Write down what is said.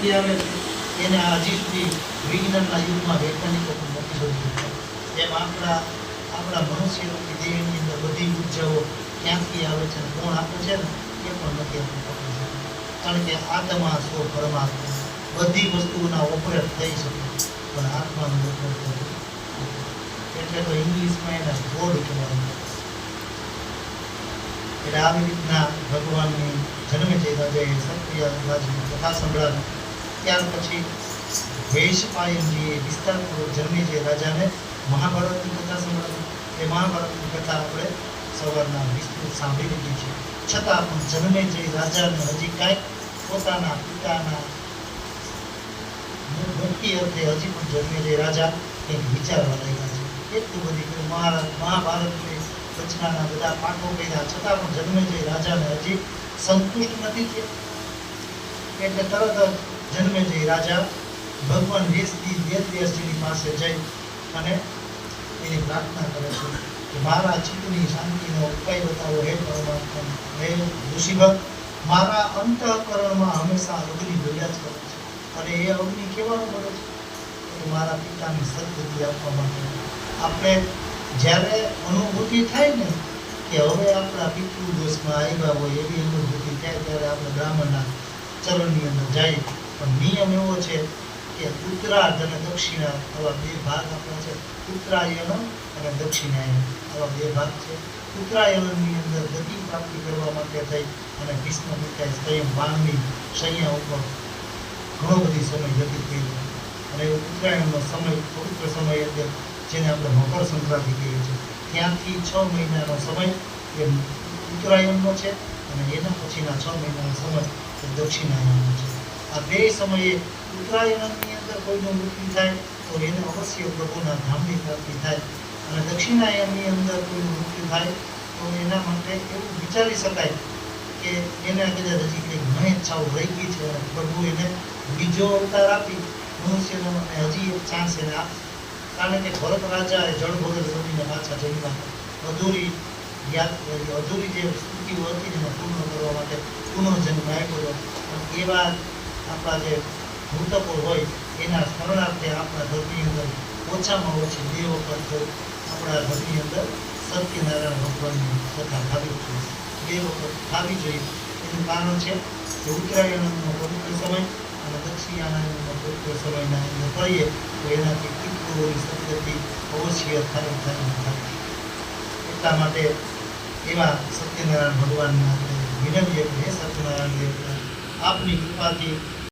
ક્યાંથી આવે છે એને હજી સુધી વિજ્ઞાનના યુગમાં વૈજ્ઞાનિકો પણ નથી શોધ્યું. જેમ આપણા મનુષ્યની દેહની અંદર બધી ઉર્જાઓ ક્યાંથી આવે છે અને કોણ આપે છે ને એ પણ નથી આપણે પકડી શકતા. કારણ કે આત્મા સો પરમાત્મા બધી વસ્તુઓના ઓપરેટ થઈ શકે પણ આત્માનું ઓપરેટ થતું નથી. એટલે તો ઇંગ્લિશમાં એને ગોડ કહેવાય. એટલે આવી રીતના ભગવાનની જન્મે છે રાજાએ સત્યરાજની કથા સંભળાવી. ત્યાર પછી વૈશંપાયનજીએ વિસ્તારપૂર્વક જન્મે છે રાજાને મહાભારતની કથા સંભળાવી. એ મહાભારતની કથા આપણે સવારના વિસ્તૃત સાંભળી લીધી છે. છતાં પણ જન્મે છે રાજાને હજી કાંઈક પોતાના પિતાના મુક્તિ અર્થે હજી પણ જન્મે છે રાજા કંઈક વિચારવા લાગ્યા છે. એટલું બધી મહાભારતની રચનાના બધા પાઠો કર્યા છતાં પણ જન્મે છે રાજાને હજી સંતુષ્ટ નથી થયા. એટલે તરત જ જન્મે છે રાજા ભગવાન વેદવ્યાસજીની પાસે જઈ અને એની પ્રાર્થના કરે છે કે મારા ચિત્તની શાંતિનો ઉપાય બતાવો હે પરમાત્મા. હે ઋષિભક્ત, મારા અંતઃકરણમાં હંમેશા અગ્નિ બોલ્યા જ કરે છે અને એ અગ્નિ કેવાનો પડે છે કે મારા પિતાની સદગતિ આપવા માટે. આપણે જ્યારે અનુભૂતિ થાય ને કે હવે આપણા પિતૃદોષમાં આવ્યા હોય એવી અનુભૂતિ થાય ત્યારે આપણે બ્રાહ્મણના ચરણની અંદર જાય. પણ નિયમ એવો છે કે ઉત્તરાયણ અને દક્ષિણા આવા બે ભાગ આપણા છે. ઉત્તરાયણ અને દક્ષિણાયન આવા બે ભાગ છે. ઉત્તરાયણની અંદર ગતિ પ્રાપ્તિ કરવા માટે થઈ અને ભીષ્મ પિતાએ સ્વયં બાણની શૈયા ઉપર ઘણો બધી સમય વ્યતીત કર્યો. અને ઉત્તરાયણનો સમય પવિત્ર સમય એટલે જેને આપણે મકર સંક્રાંતિ કહીએ છીએ ત્યાંથી 6 મહિનાનો સમય એ ઉત્તરાયણનો છે અને એના પછીના 6 મહિનાનો સમય એ દક્ષિણાયનનો છે. આ બે સમયે ઉત્તરાયણની અંદર કોઈનું મૃત્યુ થાય તો એને અવશ્ય પ્રભુના ધામની પ્રાપ્તિ થાય અને દક્ષિણાયનની અંદર કોઈનું મૃત્યુ થાય તો એના માટે એવું વિચારી શકાય કે એને કદાચ હજી કંઈક મહેચ્છાઓ રહી ગઈ છે અને પ્રભુ એને બીજો અવતાર આપી મનુષ્યનો અને હજી એક ચાન્સ એને આપે. કારણ કે ભરત રાજાએ જળભોગલ બનીને પાછા જન્મ્યા. અધૂરી જે સ્તુતિઓ હતી એને પૂર્ણ કરવા માટે પુનર્જન્મ આપ્યો. પણ એવા આપણા જે મૃતકો હોય એના સ્મરણાર્થે આપણા ધર્મની અંદર ઓછામાં ઓછી 2 વખત આપણા ધર્મની અંદર સત્યનારાયણ ભગવાનની કથા થવી જોઈએ. 2 વખત થવી જોઈએ. એનું કારણ છે કે ઉત્તરાયણનો પવિત્ર સમય અને દક્ષિણાયનનો પવિત્ર સમયના અંદર કરીએ તો એનાથી પિતૃઓની સદગતિ અવશ્ય થાય. એટલા માટે એવા સત્યનારાયણ ભગવાનને આપણે વિનવીએ કે હે સત્યનારાયણ દેવતા, આપની કૃપાથી